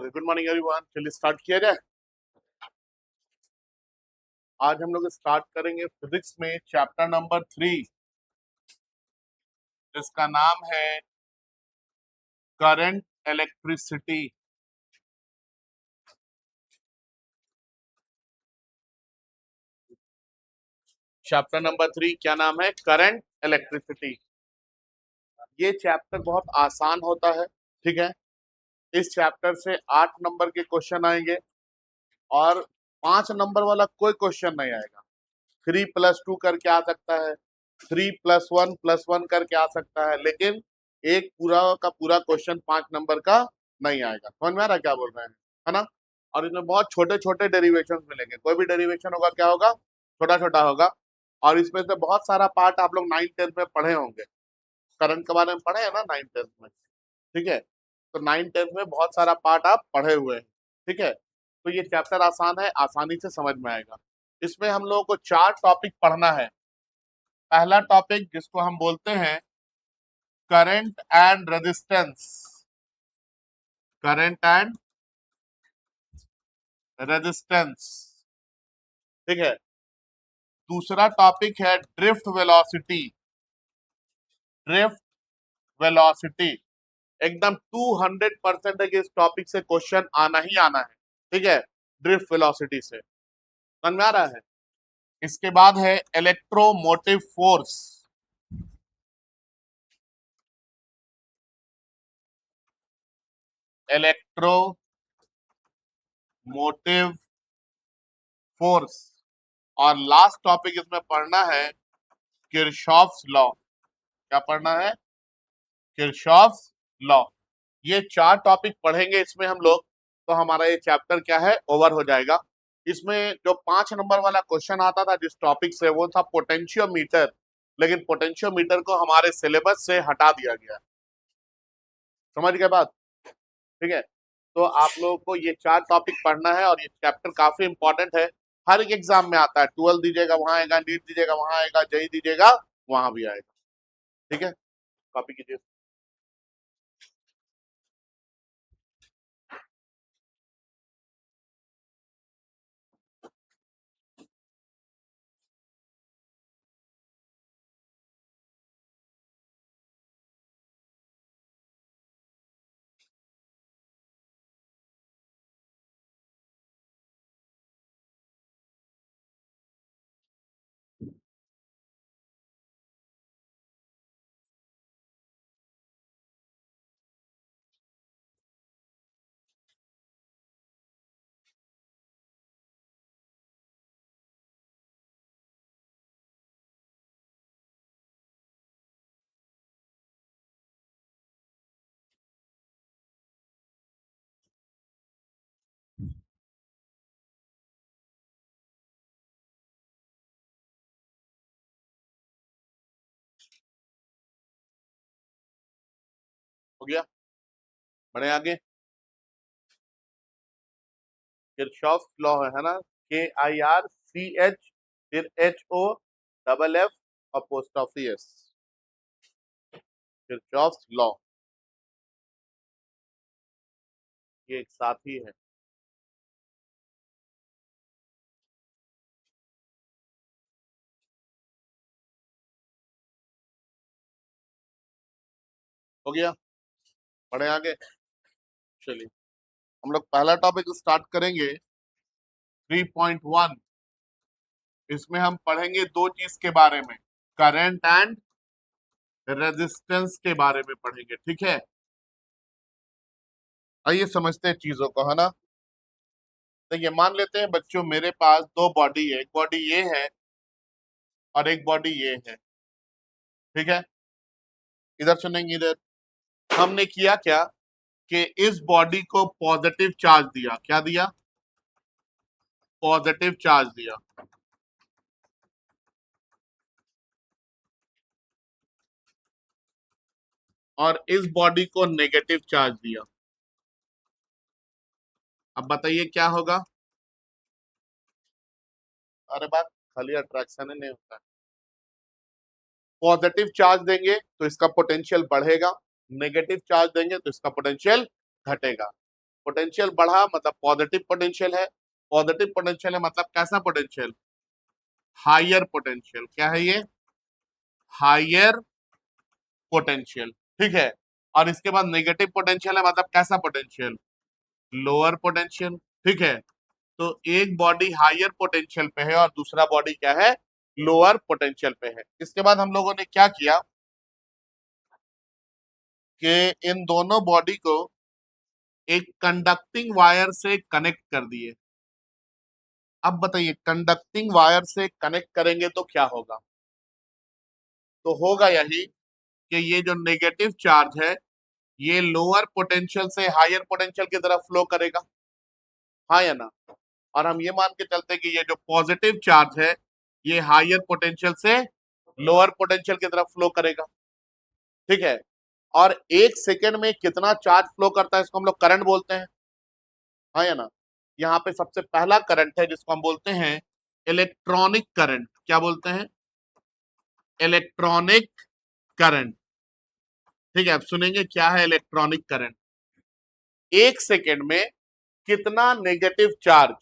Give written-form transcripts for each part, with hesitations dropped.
Good morning everyone, चलिए start किया जाए। आज हम लोग स्टार्ट करेंगे फिजिक्स में चैप्टर नंबर 3, जिसका नाम है करंट इलेक्ट्रिसिटी। चैप्टर नंबर 3 क्या नाम है? Current electricity. ये चैप्टर बहुत आसान होता है, ठीक है। इस चैप्टर से 8 नंबर के क्वेश्चन आएंगे और 5 नंबर वाला कोई क्वेश्चन नहीं आएगा। 3+2 करके आ सकता है, 3+1+1 करके आ सकता है, लेकिन एक पूरा का पूरा क्वेश्चन 5 नंबर का नहीं आएगा। समझ में आ रहा है क्या बोल रहे हैं, है ना? और इसमें बहुत छोटे छोटे डेरिवेशन मिलेंगे। कोई भी डेरिवेशन होगा क्या होगा? छोटा छोटा होगा। और इसमें से बहुत सारा पार्ट आप लोग 9th-10th में पढ़े होंगे। करंट के बारे में पढ़े हैं ना 9th-10th में, ठीक है। तो 9th-10th में बहुत सारा पार्ट आप पढ़े हुए हैं, ठीक है। तो ये चैप्टर आसान है, आसानी से समझ में आएगा। इसमें हम लोगों को 4 टॉपिक पढ़ना है। पहला टॉपिक जिसको हम बोलते हैं current and resistance, current and resistance, ठीक है। दूसरा टॉपिक है ड्रिफ्ट वेलोसिटी, ड्रिफ्ट वेलोसिटी। एकदम 200% इस टॉपिक से क्वेश्चन आना ही आना है, ठीक है, ड्रिफ्ट वेलोसिटी से। समझ में आ रहा है? इसके बाद है इलेक्ट्रोमोटिव फोर्स, इलेक्ट्रोमोटिव फोर्स। और लास्ट टॉपिक इसमें पढ़ना है किरचॉफ्स लॉ। क्या पढ़ना है? Kirchhoff's law. ये 4 टॉपिक पढ़ेंगे इसमें हम लोग, तो हमारा ये चैप्टर क्या है, ओवर हो जाएगा। इसमें जो 5 नंबर वाला क्वेश्चन आता था जिस टॉपिक से, वो था पोटेंशियोमीटर, लेकिन पोटेंशियोमीटर को हमारे सिलेबस से हटा दिया गया। समझ गए बात? ठीक है। तो आप लोगों को ये 4 टॉपिक पढ़ना है और ये चैप्टर काफी इंपॉर्टेंट है। हर एक एग्जाम में आता है। 12 दीजिएगा वहां आएगा, नीट दीजिएगा वहां आएगा, जेई दीजिएगा वहां भी आएगा, ठीक है। कॉपी कीजिए। हो गया? बढ़े आगे। किरचॉफ लॉ है ना, KIRCH, फिर HOFF apostrophe S, Kirchhoff law. ये एक साथी है। हो गया? बढ़े आगे। चलिए हम लोग पहला टॉपिक स्टार्ट करेंगे 3.1। इसमें हम पढ़ेंगे 2 चीज के बारे में, करंट एंड रेजिस्टेंस के बारे में पढ़ेंगे, ठीक है। आइए समझते हैं चीजों को, है ना। देखिए मान लेते हैं बच्चों, मेरे पास 2 बॉडी है, एक बॉडी ये है और एक बॉडी ये है, ठीक है। इधर सुनेंगे, इधर हमने किया क्या कि इस बॉडी को पॉजिटिव चार्ज दिया। क्या दिया? पॉजिटिव चार्ज दिया। और इस बॉडी को नेगेटिव चार्ज दिया। अब बताइए क्या होगा? अरे बात खाली अट्रैक्शन ही नहीं होता है। पॉजिटिव चार्ज देंगे तो इसका पोटेंशियल बढ़ेगा, नेगेटिव चार्ज देंगे तो इसका पोटेंशियल घटेगा। पोटेंशियल बढ़ा मतलब पॉजिटिव पोटेंशियल है, पॉजिटिव पोटेंशियल है मतलब कैसा पोटेंशियल, हायर पोटेंशियल। क्या है ये, हायर पोटेंशियल, ठीक है। और इसके बाद नेगेटिव पोटेंशियल है मतलब कैसा पोटेंशियल, लोअर पोटेंशियल, ठीक है। तो एक बॉडी हायर पोटेंशियल पे है और दूसरा बॉडी क्या है, लोअर पोटेंशियल पे है। इसके बाद हम लोगों ने क्या किया कि इन दोनों बॉडी को एक कंडक्टिंग वायर से कनेक्ट कर दिए। अब बताइए कंडक्टिंग वायर से कनेक्ट करेंगे तो क्या होगा, तो होगा यही कि ये जो नेगेटिव चार्ज है ये लोअर पोटेंशियल से हायर पोटेंशियल की तरफ फ्लो करेगा, हाँ या ना। और हम ये मान के चलते हैं कि ये जो पॉजिटिव चार्ज है ये हायर पोटेंशियल से लोअर पोटेंशियल की तरफ फ्लो करेगा, ठीक है। और एक सेकेंड में कितना चार्ज फ्लो करता है इसको हम लोग करंट बोलते हैं, हाँ या ना। यहाँ पे सबसे पहला करंट है जिसको हम बोलते हैं इलेक्ट्रॉनिक करंट। क्या बोलते हैं, इलेक्ट्रॉनिक करंट, ठीक है। अब सुनेंगे क्या है इलेक्ट्रॉनिक करंट। एक सेकेंड में कितना नेगेटिव चार्ज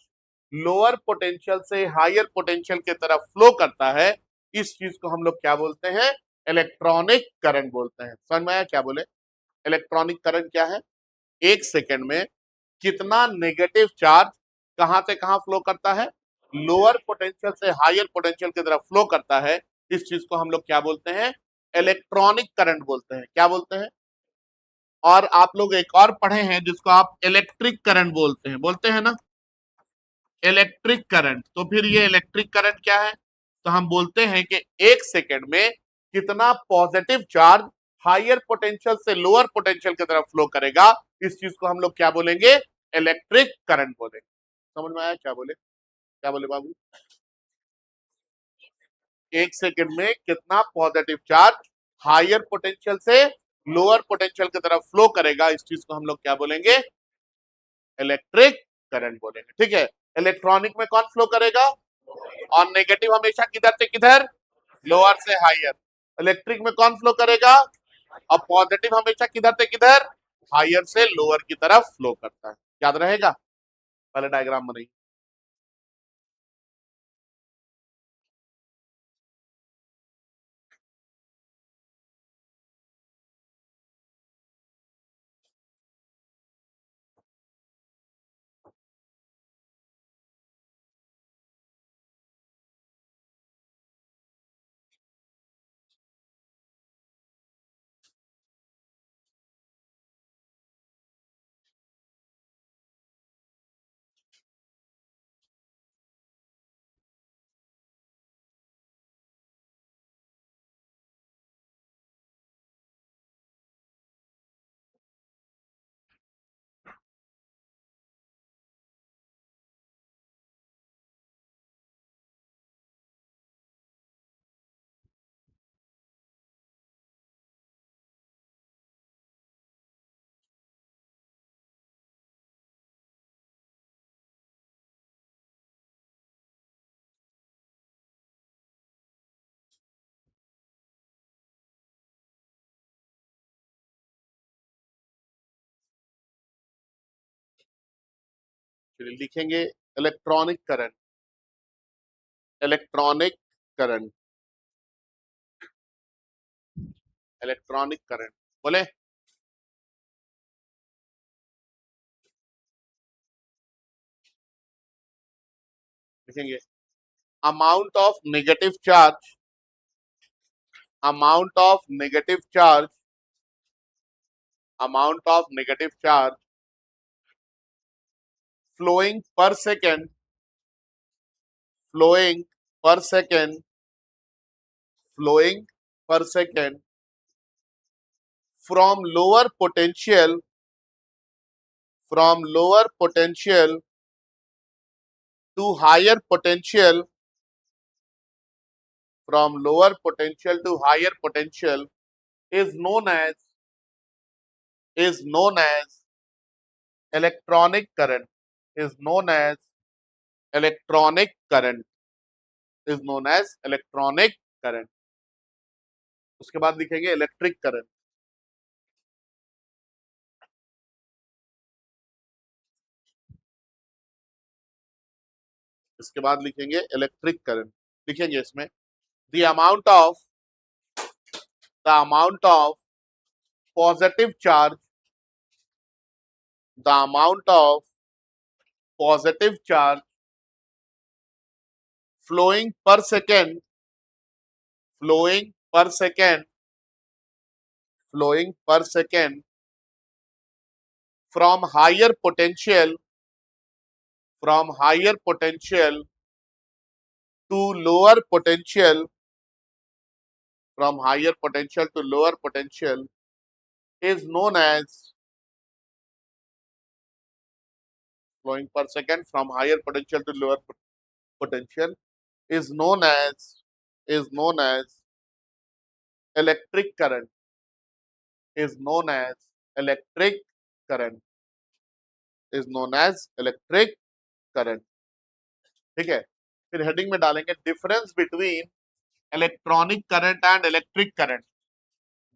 लोअर पोटेंशियल से हायर पोटेंशियल की तरफ फ्लो करता है, इस चीज को हम लोग क्या बोलते हैं, इलेक्ट्रॉनिक करंट बोलते हैं। समझ में आया क्या बोले, इलेक्ट्रॉनिक करंट क्या है, एक सेकेंड में कितना नेगेटिव चार्ज कहां से कहां फ्लो करता है, लोअर पोटेंशियल से हायर पोटेंशियल की तरफ फ्लो करता है, इस चीज को हम लोग क्या बोलते हैं, इलेक्ट्रॉनिक करंट बोलते हैं। क्या बोलते हैं, और आप लोग एक और पढ़े हैं जिसको आप इलेक्ट्रिक करंट बोलते हैं ना, इलेक्ट्रिक करंट। तो फिर ये इलेक्ट्रिक करंट क्या है, तो हम बोलते हैं कि एक सेकेंड में कितना पॉजिटिव चार्ज हायर पोटेंशियल से लोअर पोटेंशियल की तरफ फ्लो करेगा, इस चीज को हम लोग क्या बोलेंगे, इलेक्ट्रिक करंट बोलेंगे। समझ में आया क्या बोले, क्या बोले बाबू, एक सेकेंड में कितना पॉजिटिव चार्ज हायर पोटेंशियल से लोअर पोटेंशियल की तरफ फ्लो करेगा, इस चीज को हम लोग क्या बोलेंगे, इलेक्ट्रिक करंट बोलेंगे, ठीक है। इलेक्ट्रॉनिक में कौन फ्लो करेगा, और नेगेटिव हमेशा किधर से किधर, लोअर से हायर। इलेक्ट्रिक में कौन फ्लो करेगा, और पॉजिटिव हमेशा किधर से किधर, हायर से लोअर की तरफ फ्लो करता है। याद रहेगा, पहले डायग्राम बनाइए। चलिए लिखेंगे electronic current, electronic current, electronic current बोले, लिखेंगे amount of negative charge, amount of negative charge, amount of negative charge flowing per second, flowing per second, flowing per second from lower potential, from lower potential to higher potential, from lower potential to higher potential is known as, is known as electronic current, is known as electronic current, is known as electronic current। उसके बाद लिखेंगे electric current, इसके बाद लिखेंगे electric current, लिखेंगे इसमें the amount of positive charge, the amount of positive charge flowing per second, flowing per second, flowing per second from higher potential, from higher potential to lower potential, from higher potential to lower potential is known as flowing per second from higher potential to lower potential is known as electric current, is known as electric current, is known as electric current. ठीक है, फिर heading में डालेंगे difference between electronic current and electric current,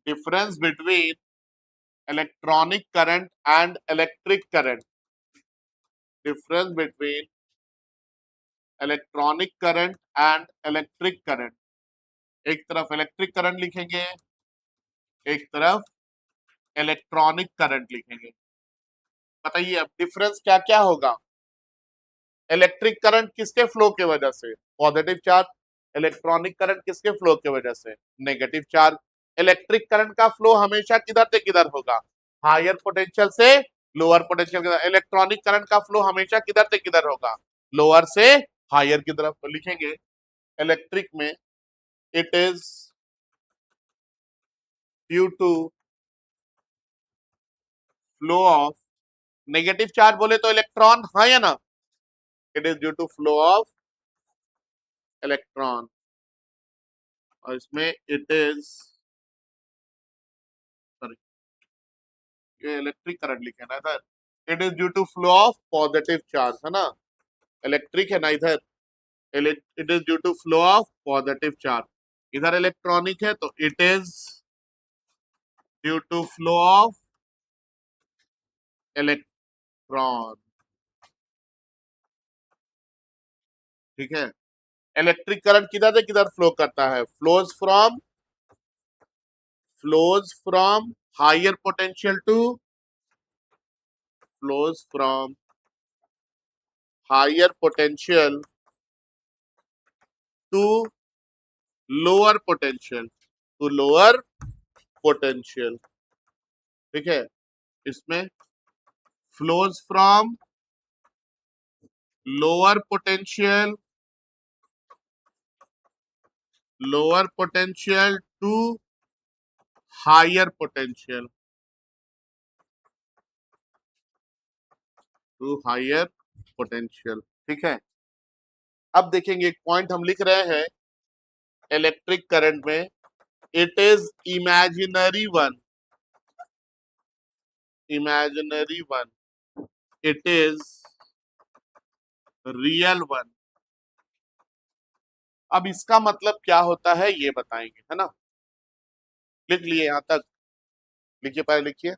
difference between electronic current and electric current, difference between electronic current and electric current. एक तरफ electric current लिखेंगे, एक तरफ इलेक्ट्रॉनिक करंट लिखेंगे। बताइए अब डिफरेंस क्या क्या होगा। इलेक्ट्रिक करंट किसके फ्लो की वजह से, पॉजिटिव चार्ज। इलेक्ट्रॉनिक करंट किसके फ्लो की वजह से, नेगेटिव चार्ज। इलेक्ट्रिक करंट का फ्लो हमेशा किधर से किधर होगा, हायर पोटेंशियल से लोअर पोटेंशियल की तरफ। इलेक्ट्रॉनिक करंट का फ्लो हमेशा किधर से किधर होगा, लोअर से हायर की तरफ। तो लिखेंगे इलेक्ट्रिक में it is due to flow of, negative charge बोले तो इलेक्ट्रॉन, हाँ या ना, it is due to flow of electron. और इसमें इट इज, सॉरी ये इलेक्ट्रिक करंट लिखे ना इधर, it is due to flow of positive charge, है ना, इलेक्ट्रिक है ना इधर, it is due to flow of positive charge. इधर इलेक्ट्रॉनिक है तो it is due to flow of electron. ठीक है, इलेक्ट्रिक करंट किधर से किधर फ्लो करता है, flows from higher potential to, flows from higher potential to lower potential, to lower potential. ठीक है, इसमें flows from lower potential, lower potential to higher potential, to higher potential. ठीक है, अब देखेंगे एक पॉइंट हम लिख रहे हैं इलेक्ट्रिक करंट में, it is imaginary one, imaginary one, it is real one. अब इसका मतलब क्या होता है ये बताएंगे, है ना। लिख लिए यहां तक, लिखिए पहले लिखिए।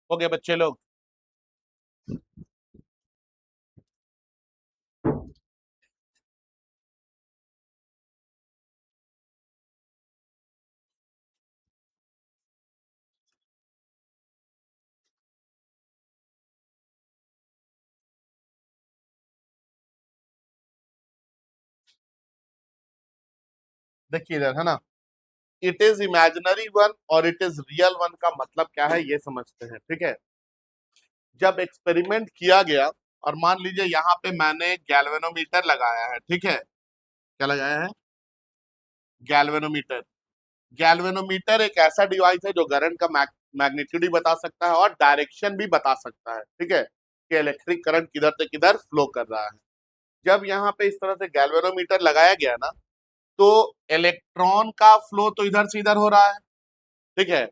हो गए बच्चे लोग? देखिए इधर है ना, इट इज इमेजिनरी वन और इट इज रियल वन का मतलब क्या है ये समझते हैं, ठीक है। जब एक्सपेरिमेंट किया गया और मान लीजिए यहाँ पे मैंने गैल्वेनोमीटर लगाया है, ठीक है, क्या लगाया है? गैल्वेनोमीटर। गैल्वेनोमीटर एक ऐसा डिवाइस है जो करंट का मैग्नीट्यूड भी बता सकता है और डायरेक्शन भी बता सकता है, ठीक है, कि इलेक्ट्रिक करंट किधर से किधर फ्लो कर रहा है। जब यहाँ पे इस तरह से गैल्वेनोमीटर लगाया गया ना, तो इलेक्ट्रॉन का फ्लो तो इधर से इधर हो रहा है, ठीक है,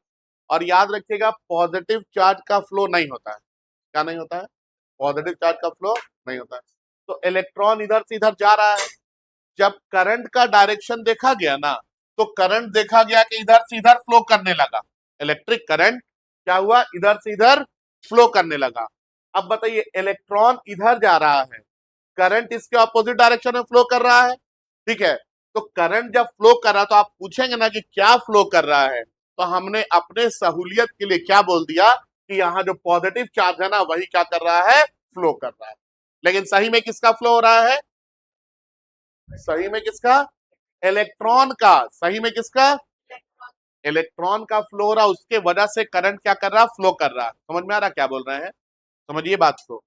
और याद रखिएगा पॉजिटिव चार्ज का फ्लो नहीं होता है। क्या नहीं होता है? पॉजिटिव चार्ज का फ्लो नहीं होता है। तो इलेक्ट्रॉन इधर से इधर जा रहा है। जब करंट का डायरेक्शन देखा गया ना, तो करंट देखा गया कि इधर से इधर फ्लो करने लगा। इलेक्ट्रिक करंट क्या हुआ? इधर से इधर फ्लो करने लगा। अब बताइए, इलेक्ट्रॉन इधर जा रहा है, करंट इसके ऑपोजिट डायरेक्शन में फ्लो कर रहा है, ठीक है। तो करंट जब फ्लो कर रहा है तो आप पूछेंगे ना कि क्या फ्लो कर रहा है, तो हमने अपने सहूलियत के लिए क्या बोल दिया कि यहाँ जो पॉजिटिव चार्ज है ना वही क्या कर रहा है? फ्लो कर रहा है। लेकिन सही में किसका फ्लो हो रहा है? सही में किसका? इलेक्ट्रॉन का। सही में किसका? इलेक्ट्रॉन का फ्लो हो रहा, उसके वजह से करंट क्या कर रहा? फ्लो कर रहा। समझ में आ रहा क्या बोल रहे हैं? समझिए बात को।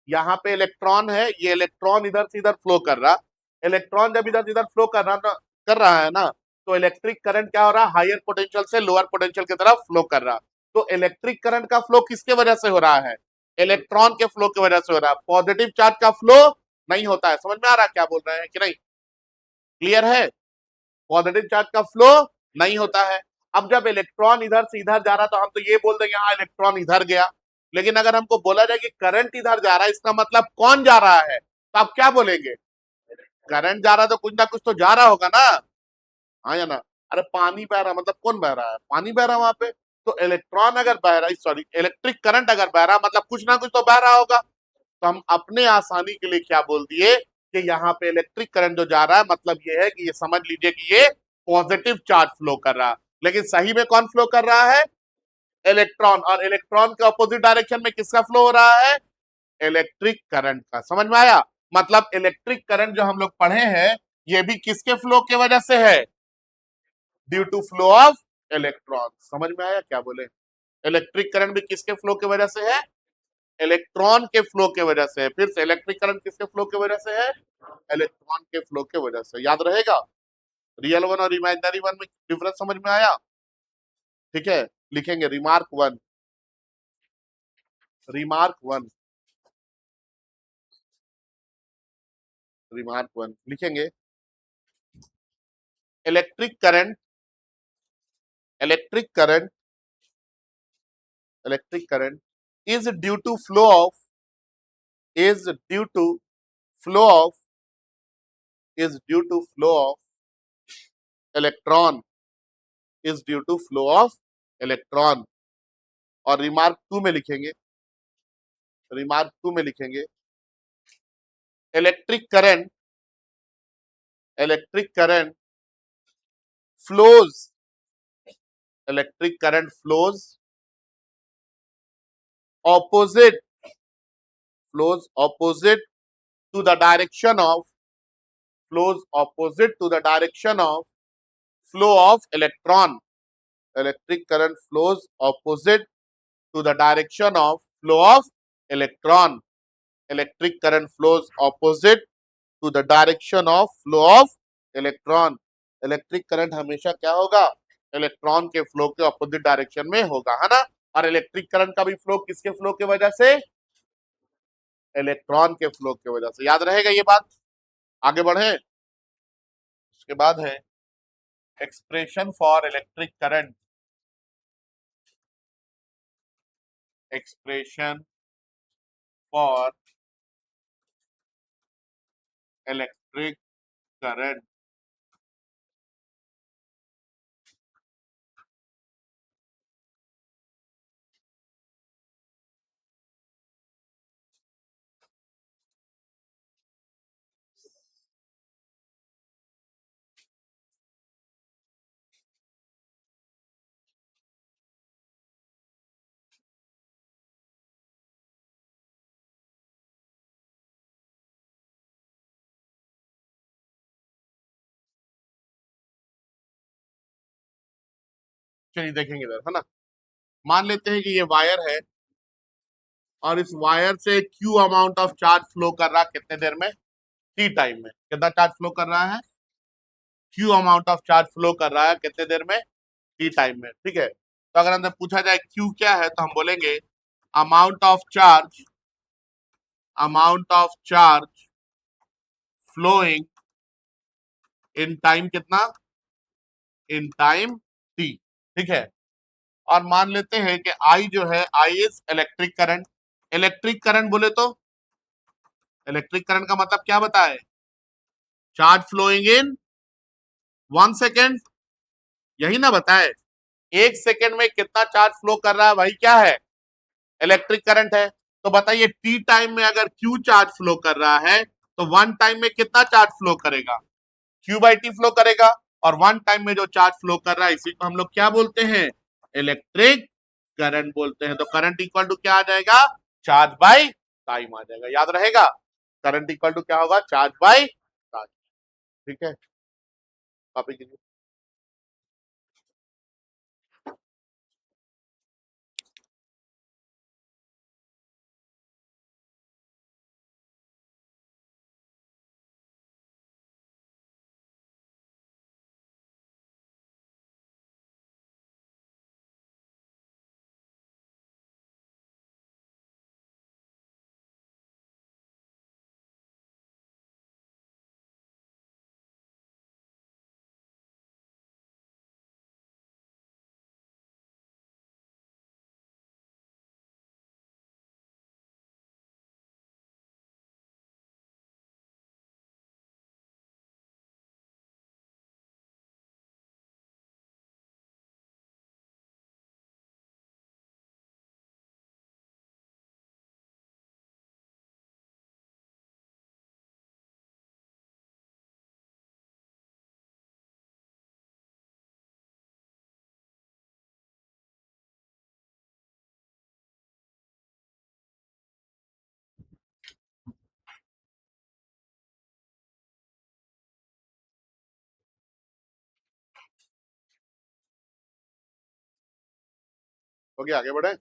यहाँ पे इलेक्ट्रॉन है, ये इलेक्ट्रॉन इधर से इधर फ्लो कर रहा। इलेक्ट्रॉन जब इधर से इधर फ्लो कर रहा है ना, तो इलेक्ट्रिक करंट क्या हो रहा? हायर पोटेंशियल से लोअर पोटेंशियल की तरफ फ्लो कर रहा। तो इलेक्ट्रिक करंट का फ्लो किसके वजह से हो रहा है? इलेक्ट्रॉन के फ्लो की वजह से हो रहा है। पॉजिटिव चार्ज का फ्लो नहीं होता है। समझ में आ रहा है क्या बोल रहे हैं कि नहीं? क्लियर है? पॉजिटिव चार्ज का फ्लो नहीं होता है। अब जब इलेक्ट्रॉन इधर से इधर जा रहा तो हम तो ये बोल देंगे हाँ इलेक्ट्रॉन इधर गया। लेकिन अगर हमको बोला जाए कि करंट इधर जा रहा है, इसका मतलब कौन जा रहा है, तो आप क्या बोलेंगे? करंट जा रहा तो कुछ ना कुछ तो जा रहा होगा ना। हाँ या ना? अरे पानी बह रहा मतलब कौन बह रहा है? पानी बह रहा है वहां पे। तो इलेक्ट्रॉन अगर बह रहा है, सॉरी इलेक्ट्रिक करंट अगर बह रहा है मतलब कुछ ना कुछ तो बह रहा होगा। तो हम अपने आसानी के लिए क्या बोल दिए कि यहाँ पे इलेक्ट्रिक करंट जो जा रहा है, मतलब ये है कि ये समझ लीजिए कि ये पॉजिटिव चार्ज फ्लो कर रहा है। लेकिन सही में कौन फ्लो कर रहा है? इलेक्ट्रॉन। और इलेक्ट्रॉन के अपोजिट डायरेक्शन में किसका फ्लो हो रहा है? इलेक्ट्रिक करंट का। समझ में आया? मतलब इलेक्ट्रिक करंट जो हम लोग पढ़े हैं, ये भी किसके फ्लो की वजह से है? Due to flow of electron. समझ में आया क्या बोले? इलेक्ट्रिक करंट भी किसके फ्लो की वजह से है? इलेक्ट्रॉन के फ्लो के वजह से है। फिर से इलेक्ट्रिक करंट किसके फ्लो की वजह से है? इलेक्ट्रॉन के फ्लो के वजह से। याद रहेगा? रियल वन और इमेजिनरी वन में डिफरेंस समझ में आया? ठीक है, लिखेंगे remark one. Remark one. Remark one लिखेंगे। Electric current, electric current, electric current is due to flow of, is due to flow of, is due to flow of electron, is due to flow of electron. और remark two में लिखेंगे, remark two में लिखेंगे electric current, electric current flows, electric current flows opposite, flows opposite to the direction of, flows opposite to the direction of flow of electron. Electric current flows opposite to the direction of flow of electron. Electric current flows opposite to the direction of flow of electron. Electric current हमेशा क्या होगा? Electron के flow के opposite direction में होगा, है ना। और इलेक्ट्रिक करंट का भी फ्लो किसके फ्लो की वजह से? इलेक्ट्रॉन के फ्लो की वजह से। याद रहेगा ये बात? आगे बढ़े। उसके बाद है expression for electric current, expression for electric current. चलिए देखेंगे इधर, है ना। मान लेते हैं कि ये वायर है और इस वायर से Q amount of charge flow कर रहा है कितने देर में, टी टाइम में। कितना चार्ज फ्लो कर रहा है, Q amount of charge flow कर रहा है कितने देर में, टी टाइम में। ठीक है, तो अगर हमसे पूछा जाए क्यू क्या है तो हम बोलेंगे amount of charge, amount of charge flowing in time कितना, इन टाइम टी। ठीक है, और मान लेते हैं कि आई जो है, I is electric current. Electric current बोले तो इलेक्ट्रिक करंट का मतलब क्या बताए, चार्ज फ्लोइंग इन 1 सेकेंड, यही ना बताए। 1 सेकेंड में कितना चार्ज फ्लो कर रहा है वही क्या है, इलेक्ट्रिक करंट है। तो बताइए टी टाइम में अगर क्यू चार्ज फ्लो कर रहा है तो 1 टाइम में कितना चार्ज फ्लो करेगा, क्यू बाई टी फ्लो करेगा। और 1 टाइम में जो चार्ज फ्लो कर रहा है इसी को हम लोग क्या बोलते हैं, इलेक्ट्रिक करंट बोलते हैं। तो करंट इक्वल टू क्या आ जाएगा, चार्ज बाई टाइम आ जाएगा, याद रहेगा। करंट इक्वल टू क्या होगा, चार्ज बाई टाइम। ठीक है, कॉपी कीजिए। हो गया, आगे बढ़े।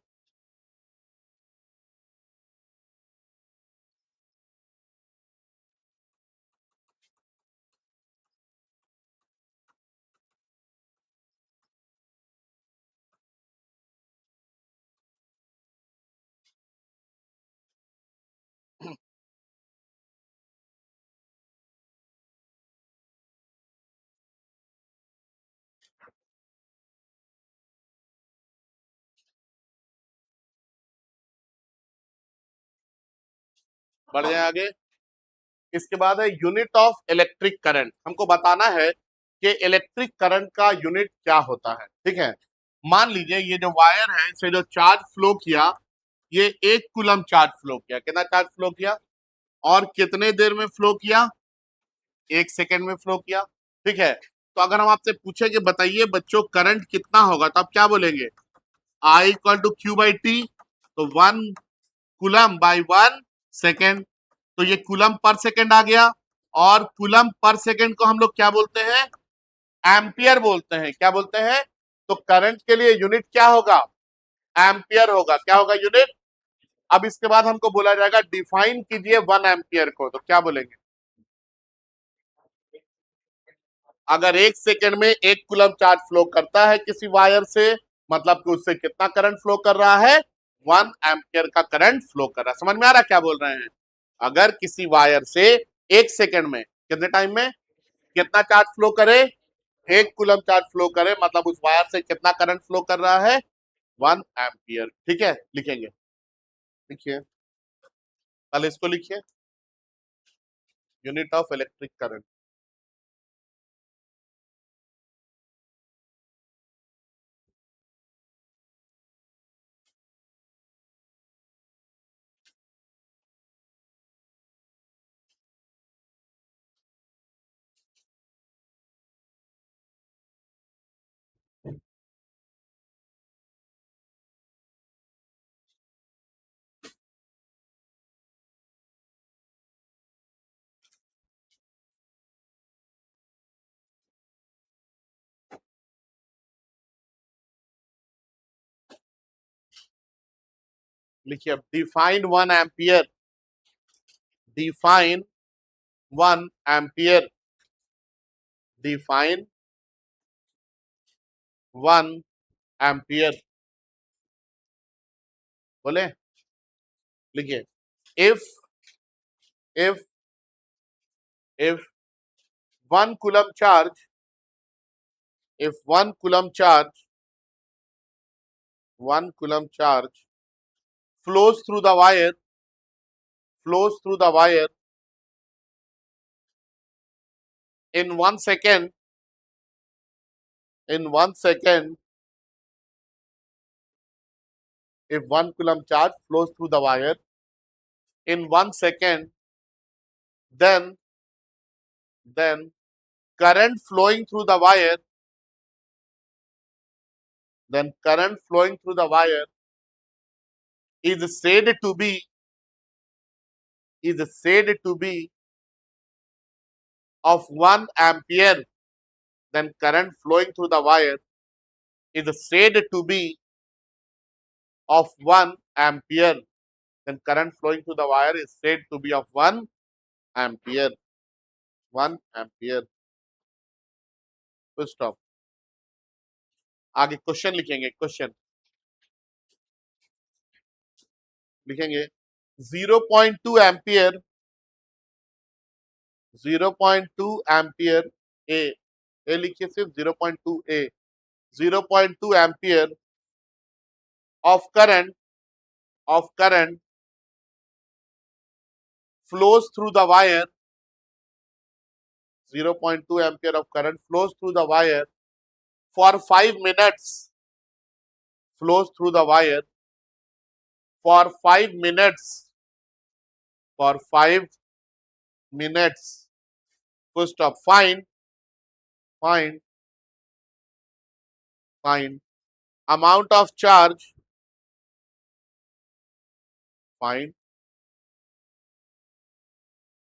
बढ़ जाए आगे। इसके बाद है यूनिट ऑफ इलेक्ट्रिक करंट। हमको बताना है कि इलेक्ट्रिक करंट का यूनिट क्या होता है। ठीक है, मान लीजिए ये जो वायर है इससे जो चार्ज फ्लो किया, ये 1 कूलम चार्ज फ्लो किया। कितना चार्ज फ्लो किया और कितने देर में फ्लो किया, 1 सेकेंड में फ्लो किया। ठीक है, तो अगर हम आपसे पूछे कि बताइए बच्चों करंट कितना होगा तो आप क्या बोलेंगे, I equal to Q by T. तो 1 कूलम बाई 1 सेकेंड, तो ये कूलम पर सेकेंड आ गया। और कूलम पर सेकेंड को हम लोग क्या बोलते हैं, एम्पियर बोलते हैं। क्या बोलते हैं, तो करंट के लिए यूनिट क्या होगा, एम्पियर होगा। क्या होगा यूनिट। अब इसके बाद हमको बोला जाएगा डिफाइन कीजिए 1 एम्पियर को, तो क्या बोलेंगे, अगर 1 सेकेंड में 1 कूलम चार्ज फ्लो करता है किसी वायर से, मतलब कि उससे कितना करंट फ्लो कर रहा है, 1 एम्पियर का करंट फ्लो कर रहा है। समझ में आ रहा है क्या बोल रहे हैं, अगर किसी वायर से 1 सेकेंड में कितने टाइम में कितना चार्ज फ्लो करे, 1 कूलम चार्ज फ्लो करे, मतलब उस वायर से कितना करंट फ्लो कर रहा है, 1 एम्पियर। ठीक है, लिखेंगे, लिखिए, पहले इसको लिखिए, यूनिट ऑफ इलेक्ट्रिक करंट। लिखिए अब, define 1 ampere, define 1 ampere, define 1 ampere. बोले, लिखिए, if if 1 coulomb charge, if 1 coulomb charge flows through the wire, flows through the wire in 1 second, in 1 second, if 1 coulomb charge flows through the wire in 1 second, then current flowing through the wire, then current flowing through the wire is said to be, is said to be of 1 ampere, then current flowing through the wire is said to be of 1 ampere, then current flowing through the wire is said to be of 1 ampere, 1 ampere। Full stop. आगे question लिखेंगे, question लिखेंगे 0.2 ampere, 0.2 ampere ए लिखिए सिर्फ 0.2 ए, 0.2 ampere of current flows through the wire, 0.2 ampere of current flows through the wire for 5 minutes, flows through the wire for 5 minutes, for 5 minutes, full stop। Find amount of charge, find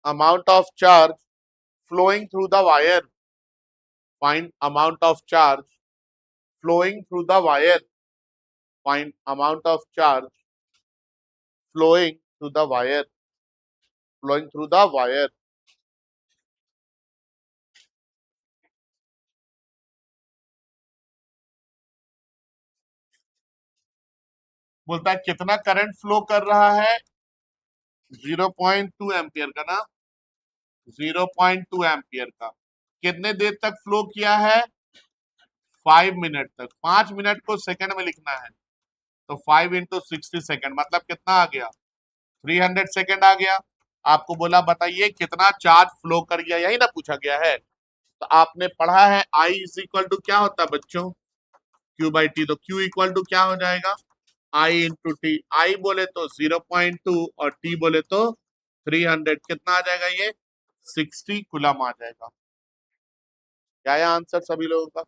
amount of charge flowing through the wire, find amount of charge flowing through the wire, find amount of charge flowing through the wire, flowing through the wire। बोलता है कितना current flow कर रहा है, 0.2 ampere का ना, 0.2 ampere का कितने देर तक फ्लो किया है, 5 मिनट तक। 5 मिनट को सेकंड में लिखना है तो 5 इंटू 60 सेकेंड मतलब कितना आ गया, 300 सेकेंड आ गया। आपको बोला बताइए कितना चार्ज फ्लो कर गया, यही ना पूछा गया है। तो आपने पढ़ा है आई इज इक्वल टू क्या होता है बच्चों, क्यू बाई टी, तो क्यू इक्वल टू क्या हो जाएगा, आई इंटू टी। आई बोले तो 0.2 और टी बोले तो 300, कितना आ जाएगा ये, 60 कूलम आ जाएगा। क्या है आंसर सभी लोगों का।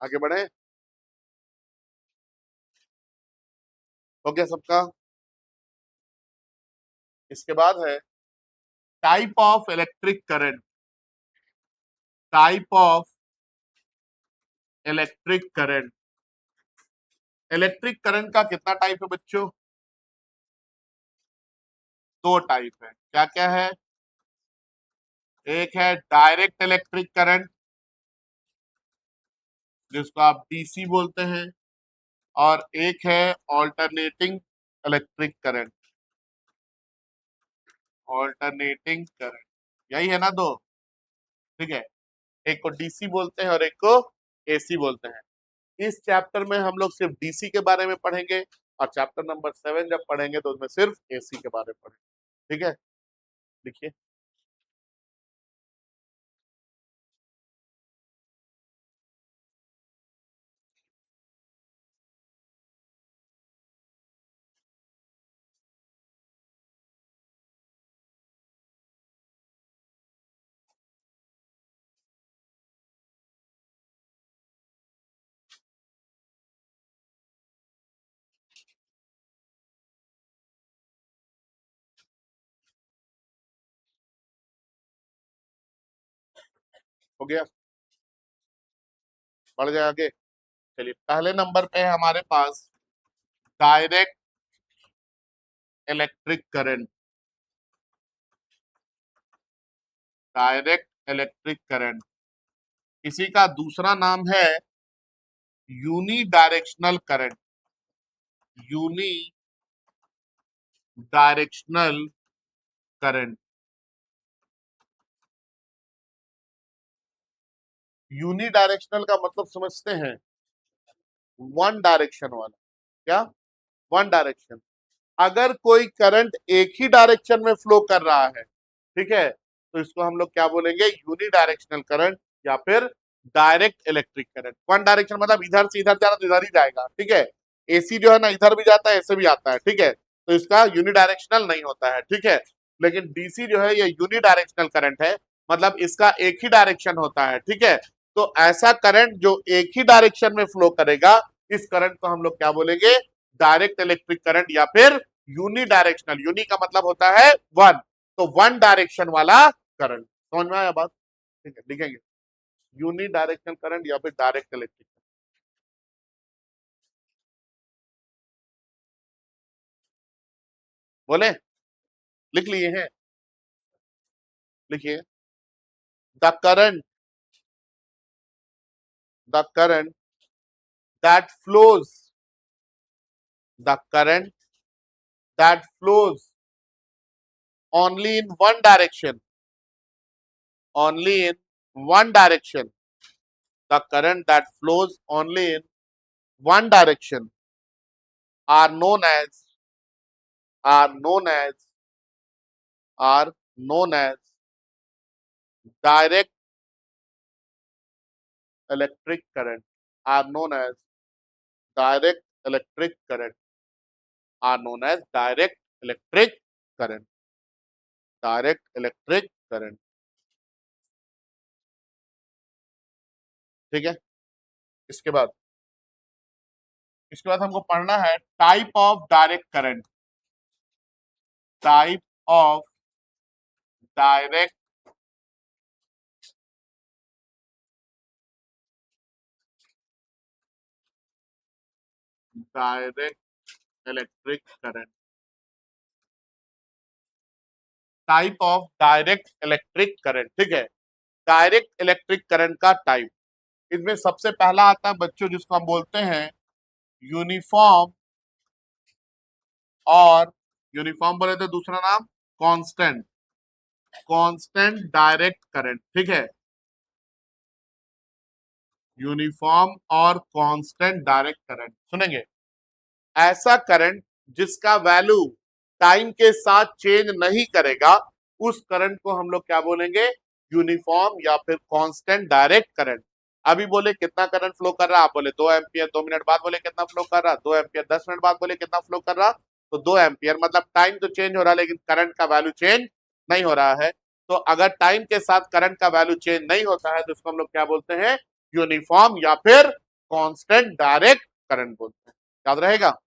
आगे बढ़े, हो गया सबका। इसके बाद है type of electric current, type of electric current. Electric current का कितना टाइप है बच्चों, 2 टाइप है। क्या क्या है, एक है डायरेक्ट इलेक्ट्रिक करंट जिसको आप डीसी बोलते हैं, और एक है alternating electric current, alternating current, यही है ना दो, ठीक है। एक को डीसी बोलते हैं और एक को एसी बोलते हैं। इस चैप्टर में हम लोग सिर्फ डीसी के बारे में पढ़ेंगे, और चैप्टर नंबर 7 जब पढ़ेंगे तो उसमें सिर्फ एसी के बारे में पढ़ेंगे, ठीक है। देखिए हो गया, बढ़ जाए आगे। चलिए पहले नंबर पे है हमारे पास direct electric current. Direct electric current, इसी का दूसरा नाम है unidirectional current. Unidirectional current. Unidirectional का मतलब समझते हैं, वन डायरेक्शन वाला। क्या? One direction. अगर कोई करंट एक ही डायरेक्शन में फ्लो कर रहा है, ठीक है, तो इसको हम लोग क्या बोलेंगे? यूनी डायरेक्शनल करंट या फिर direct electric current. One direction मतलब इधर से इधर जाना तो इधर ही जाएगा, ठीक है। एसी जो है ना इधर भी जाता है ऐसे भी आता है, ठीक है, तो इसका यूनी डायरेक्शनल नहीं होता है, ठीक है। लेकिन डीसी जो है ये यूनी डायरेक्शनल करंट है, मतलब इसका एक ही डायरेक्शन होता है, ठीक है। तो ऐसा करंट जो एक ही डायरेक्शन में फ्लो करेगा, इस करंट को हम लोग क्या बोलेंगे? डायरेक्ट इलेक्ट्रिक करंट या फिर यूनी डायरेक्शनल। यूनी का मतलब होता है वन, तो वन डायरेक्शन वाला करंट। समझ में आया बात? ठीक है, लिखेंगे यूनी डायरेक्शनल करंट या फिर डायरेक्ट इलेक्ट्रिक। बोले? लिख लिए हैं? लिखिए। The current, the current that flows, the current that flows only in one direction, only in one direction, the current that flows only in one direction are known as, are known as, are known as direct electric current, are known as direct electric current, are known as direct electric current, direct electric current। ठीक है, इसके बाद, इसके बाद हमको पढ़ना है type of direct current. Type of direct direct electric current. Type of direct electric current, ठीक है। डायरेक्ट इलेक्ट्रिक करंट का टाइप, इसमें सबसे पहला आता है बच्चों जिसको हम बोलते हैं यूनिफॉर्म, और यूनिफॉर्म बोले तो दूसरा नाम कांस्टेंट, कांस्टेंट डायरेक्ट करंट, ठीक है। यूनिफॉर्म और कांस्टेंट डायरेक्ट करंट सुनेंगे। ऐसा करंट जिसका वैल्यू टाइम के साथ चेंज नहीं करेगा, उस करंट को हम लोग क्या बोलेंगे? यूनिफॉर्म या फिर कांस्टेंट डायरेक्ट करंट। अभी बोले कितना करंट फ्लो कर रहा, आप बोले 2 एम्पियर, 2 मिनट बाद बोले कितना फ्लो कर रहा 2 एम्पियर, 10 मिनट बाद बोले कितना फ्लो कर रहा तो 2 एम्पियर। मतलब टाइम तो चेंज हो रहा है लेकिन करंट का वैल्यू चेंज नहीं हो रहा है। तो अगर टाइम के साथ करंट का वैल्यू चेंज नहीं होता है तो इसको हम लोग क्या बोलते हैं? यूनिफॉर्म या फिर कांस्टेंट डायरेक्ट करंट बोलते हैं। याद रहेगा?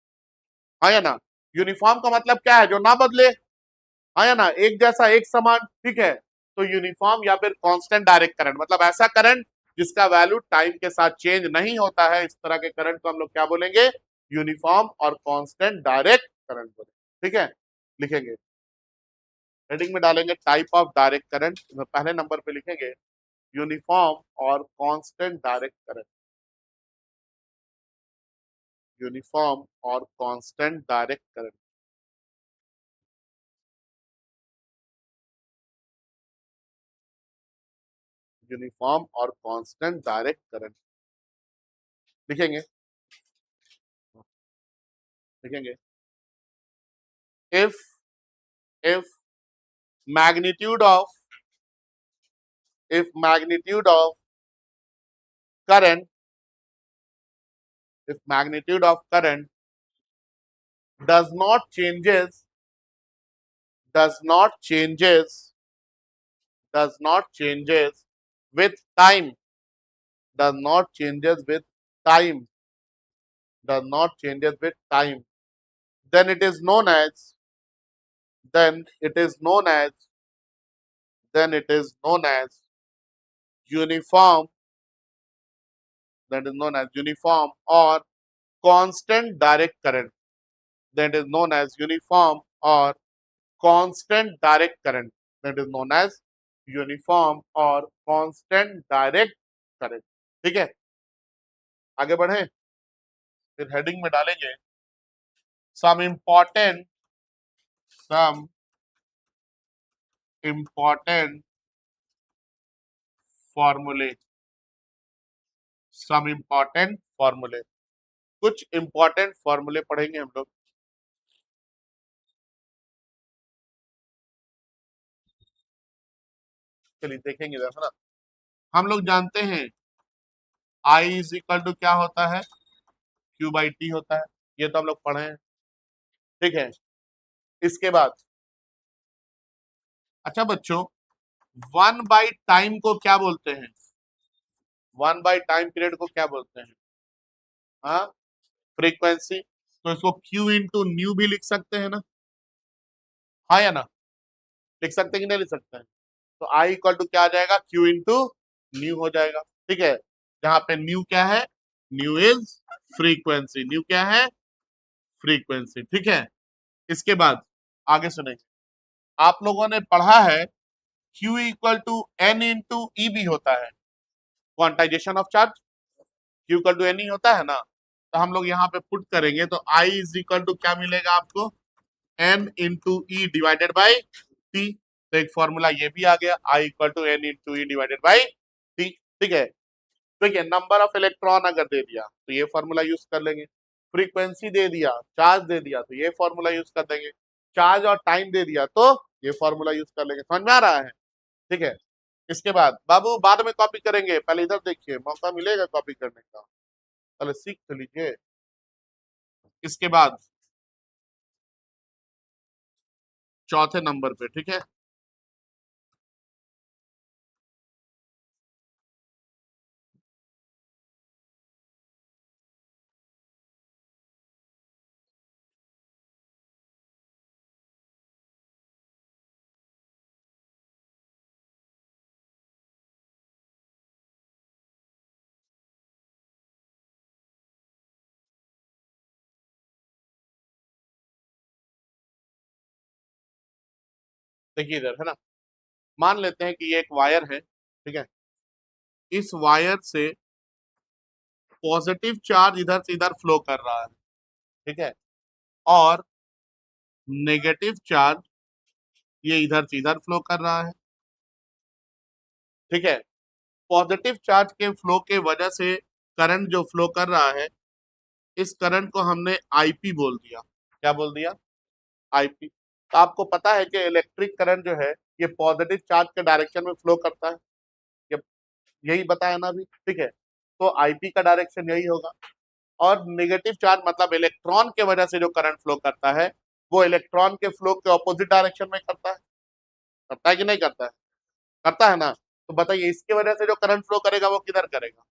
हाँ या ना? यूनिफॉर्म का मतलब क्या है? जो ना बदले। हाँ या ना? एक जैसा, एक समान, ठीक है। तो यूनिफॉर्म या फिर कांस्टेंट डायरेक्ट करंट मतलब ऐसा करंट जिसका वैल्यू टाइम के साथ चेंज नहीं होता है, इस तरह के करंट को हम लोग क्या बोलेंगे? यूनिफॉर्म और कांस्टेंट डायरेक्ट करंट बोलेंगे, ठीक है। लिखेंगे, हेडिंग में डालेंगे टाइप ऑफ डायरेक्ट करंट, पहले नंबर पे लिखेंगे यूनिफॉर्म और कांस्टेंट डायरेक्ट करंट। यूनिफॉर्म और कांस्टेंट डायरेक्ट करंट। यूनिफॉर्म और कांस्टेंट डायरेक्ट करंट लिखेंगे। लिखेंगे if magnitude of, if magnitude of current, if magnitude of current does not changes, does not changes, does not changes with time, does not changes with time, does not changes with time, then it is known as, then it is known as, then it is known as uniform, that is known as uniform, or constant direct current, that is known as uniform, or constant direct current, that is known as uniform or constant direct current। ठीक है, आगे बढ़े, फिर heading में डालेंगे some important फॉर्मूले, some important फॉर्मूले, कुछ इंपॉर्टेंट फॉर्मूले पढ़ेंगे हम लोग। चलिए देखेंगे जरा ना। हम लोग जानते हैं I इज इक्वल टू क्या होता है, Q बाई टी होता है, ये तो हम लोग पढ़े हैं। ठीक है, इसके बाद अच्छा बच्चों, वन बाई टाइम को क्या बोलते हैं, वन बाई टाइम पीरियड को क्या बोलते हैं, हाँ, फ्रीक्वेंसी। तो इसको Q इंटू न्यू भी लिख सकते हैं ना, हाँ या ना, लिख सकते हैं कि नहीं लिख सकते हैं। तो I इक्वल टू क्या आ जाएगा, Q इंटू न्यू हो जाएगा। ठीक है, जहां पे न्यू क्या है, न्यू इज फ्रीक्वेंसी, न्यू क्या है, फ्रीक्वेंसी। ठीक है, इसके बाद आगे सुनेंगे, आप लोगों ने पढ़ा है Q equal to N into E भी होता है, quantisation of charge, Q equal to N E होता है ना। तो हम लोग यहाँ पे पुट करेंगे तो I इज इक्वल टू क्या मिलेगा आपको, N into E divided by T. तो एक फॉर्मूला ये भी आ गया, I equal to N into E divided by T. ठीक है, देखिए नंबर ऑफ इलेक्ट्रॉन अगर दे दिया तो ये फॉर्मूला यूज कर लेंगे, फ्रीक्वेंसी दे दिया, चार्ज दे दिया तो ये फॉर्मूला यूज कर देंगे, चार्ज और टाइम दे दिया तो ये फॉर्मूला यूज कर लेंगे। समझ में आ रहा है। ठीक है, इसके बाद बाबू बाद में कॉपी करेंगे, पहले इधर देखिए, मौका मिलेगा कॉपी करने का, पहले सीख तो लीजिए। इसके बाद चौथे नंबर पे, ठीक है, देखिए इधर है ना, मान लेते हैं कि ये एक वायर है। ठीक है, इस वायर से पॉजिटिव चार्ज इधर से इधर फ्लो कर रहा है। ठीक है, और नेगेटिव चार्ज ये इधर से इधर फ्लो कर रहा है। ठीक है, पॉजिटिव चार्ज के फ्लो के वजह से करंट जो फ्लो कर रहा है, इस करंट को हमने आईपी बोल दिया। क्या बोल दिया, आईपी। तो आपको पता है कि इलेक्ट्रिक करंट जो है ये पॉजिटिव चार्ज के डायरेक्शन में फ्लो करता है, ये यही बताया ना अभी। ठीक है, तो आईपी का डायरेक्शन यही होगा, और नेगेटिव चार्ज मतलब इलेक्ट्रॉन के वजह से जो करंट फ्लो करता है वो इलेक्ट्रॉन के फ्लो के ऑपोजिट डायरेक्शन में करता है कि नहीं करता है, करता है ना। तो बताइए इसके वजह से जो करंट फ्लो करेगा वो किधर करेगा,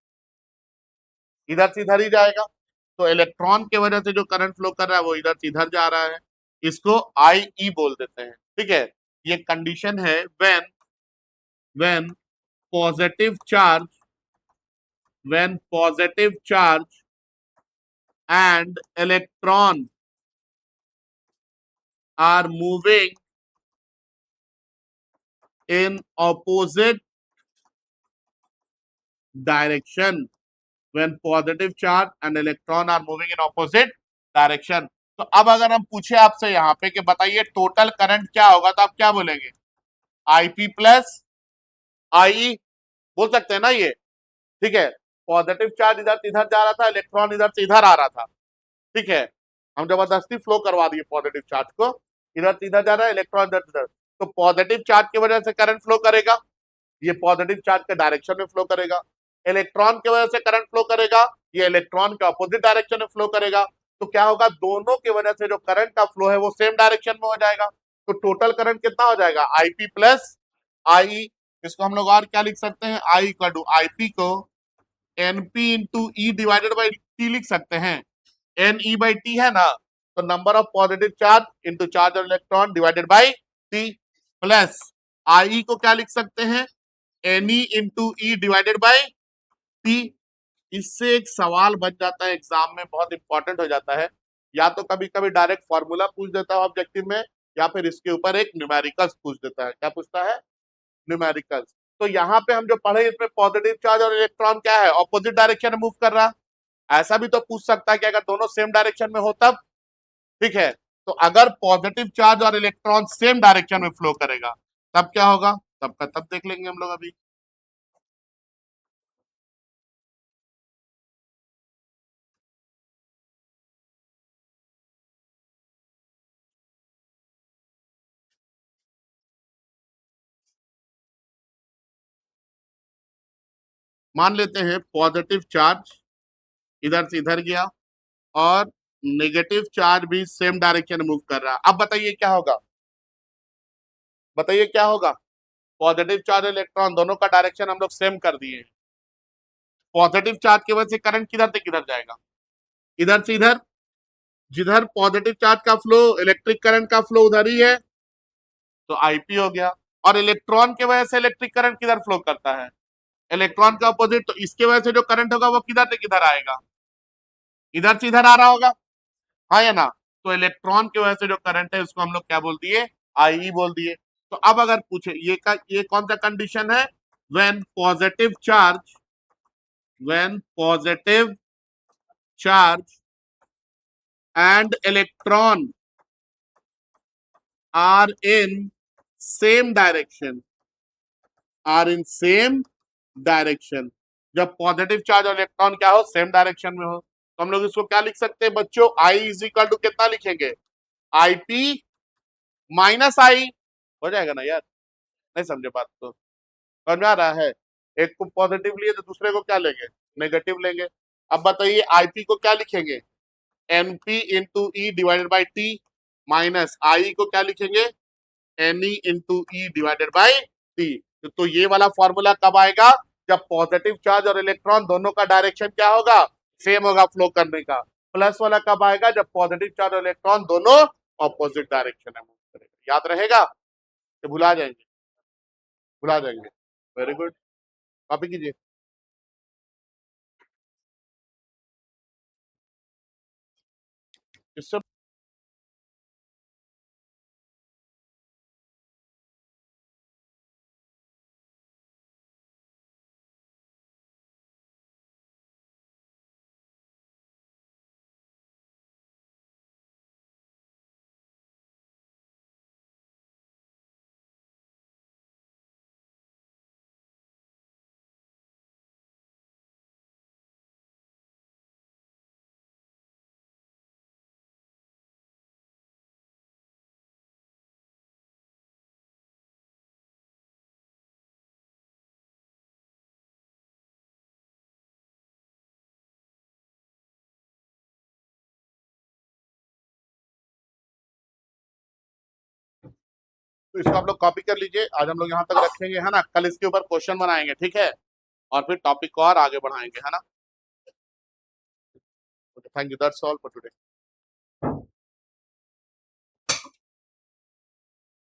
इधर से इधर ही जाएगा। तो इलेक्ट्रॉन के वजह से जो करंट फ्लो कर रहा है वो इधर से इधर जा रहा है, इसको आई ई बोल देते हैं। ठीक है, ये कंडीशन है when positive charge when positive charge and electron are moving in opposite direction, when positive charge and electron are moving in opposite direction। तो अब अगर हम पूछे आपसे यहाँ पे कि बताइए टोटल करंट क्या होगा, तो आप क्या बोलेंगे, आईपी प्लस आई, बोल सकते हैं ना ये। ठीक है, पॉजिटिव चार्ज इधर से इधर जा रहा था, इलेक्ट्रॉन इधर से इधर आ रहा था। ठीक है, हम जबरदस्ती फ्लो करवा दिए पॉजिटिव चार्ज को, इधर से इधर जा रहा है, इलेक्ट्रॉन इधर से इधर। तो पॉजिटिव चार्ज की वजह से करंट फ्लो करेगा, ये पॉजिटिव चार्ज के डायरेक्शन में फ्लो करेगा। इलेक्ट्रॉन की वजह से करंट फ्लो करेगा, ये इलेक्ट्रॉन के अपोजिट डायरेक्शन में फ्लो करेगा। तो क्या होगा, दोनों की वजह से जो करंट का फ्लो है वो सेम डायरेक्शन में हो जाएगा। तो टोटल करंट कितना हो जाएगा, आईपी प्लस आई। इसको हम लोग और क्या लिख सकते हैं, आई इक्वल टू आईपी को NP into E divided by T लिख सकते हैं। एन ई बाई टी है ना, तो number of positive charge into charge of electron divided by T, plus I को क्या लिख सकते हैं, N E into E divided by T. इससे एक सवाल बन जाता है एग्जाम में, बहुत इंपॉर्टेंट हो जाता है। या तो कभी कभी डायरेक्ट फॉर्मूला पूछ देता है ऑब्जेक्टिव में, या फिर इसके ऊपर एक न्यूमेरिकल्स पूछ देता है। क्या पूछता है? न्यूमेरिकल्स। तो यहाँ पे हम जो पढ़े इसमें पॉजिटिव चार्ज और इलेक्ट्रॉन क्या है, ऑपोजिट डायरेक्शन में मूव कर रहा। ऐसा भी तो पूछ सकता है कि अगर दोनों सेम डायरेक्शन में हो तब। ठीक है, तो अगर पॉजिटिव चार्ज और इलेक्ट्रॉन सेम डायरेक्शन में फ्लो करेगा तब क्या होगा, तब का तब देख लेंगे हम लोग अभी। मान लेते हैं पॉजिटिव चार्ज इधर से इधर गया और नेगेटिव चार्ज भी सेम डायरेक्शन में मूव कर रहा। अब बताइए क्या होगा, बताइए क्या होगा। पॉजिटिव चार्ज इलेक्ट्रॉन दोनों का डायरेक्शन हम लोग सेम कर दिए। पॉजिटिव चार्ज की वजह से करंट किधर से किधर जाएगा, इधर से इधर। जिधर पॉजिटिव चार्ज का फ्लो, इलेक्ट्रिक करंट का फ्लो उधर ही है, तो आईपी हो गया। और इलेक्ट्रॉन की वजह से इलेक्ट्रिक करंट किधर फ्लो करता है, इलेक्ट्रॉन का अपोजिट। तो इसके वजह से जो करंट होगा वो किधर से किधर आएगा, इधर से इधर आ रहा होगा, हाँ या ना। तो इलेक्ट्रॉन की वजह से जो करंट है उसको हम लोग क्या बोल दिए, आई बोल दिए। तो अब अगर पूछे ये कौन सा कंडीशन है, when positive charge, when positive charge and electron are in same direction, are in same direction. जब पॉजिटिव चार्ज और इलेक्ट्रॉन क्या हो, सेम डायरेक्शन में हो, तो हम लोग इसको क्या लिख सकते हैं बच्चों, आई इज इक्वल टू कितना लिखेंगे, आई पी माइनस आई। हो जाएगा ना यार, नहीं समझे बात तो, समझ में आ रहा है। एक को पॉजिटिव लिए तो दूसरे को क्या लेंगे, नेगेटिव लेंगे। अब बताइए आईपी को क्या लिखेंगे, N P into E divided by T, minus I को क्या लिखेंगे, N E into E divided by T. तो ये वाला फॉर्मूला कब आएगा, जब पॉजिटिव चार्ज और इलेक्ट्रॉन दोनों का डायरेक्शन क्या होगा, सेम होगा फ्लो करने का। प्लस वाला कब आएगा, जब पॉजिटिव चार्ज और इलेक्ट्रॉन दोनों ऑपोजिट डायरेक्शन में मूव करेगा। याद रहेगा, तो भुला जाएंगे, भुला जाएंगे। वेरी गुड, कॉपी कीजिए। इससे तो इसको आप लोग कॉपी कर लीजिए, आज हम लोग यहाँ तक रखेंगे, है ना। कल इसके ऊपर क्वेश्चन बनाएंगे, ठीक है, और फिर टॉपिक को और आगे बढ़ाएंगे, है ना। Thank you, that's all for today.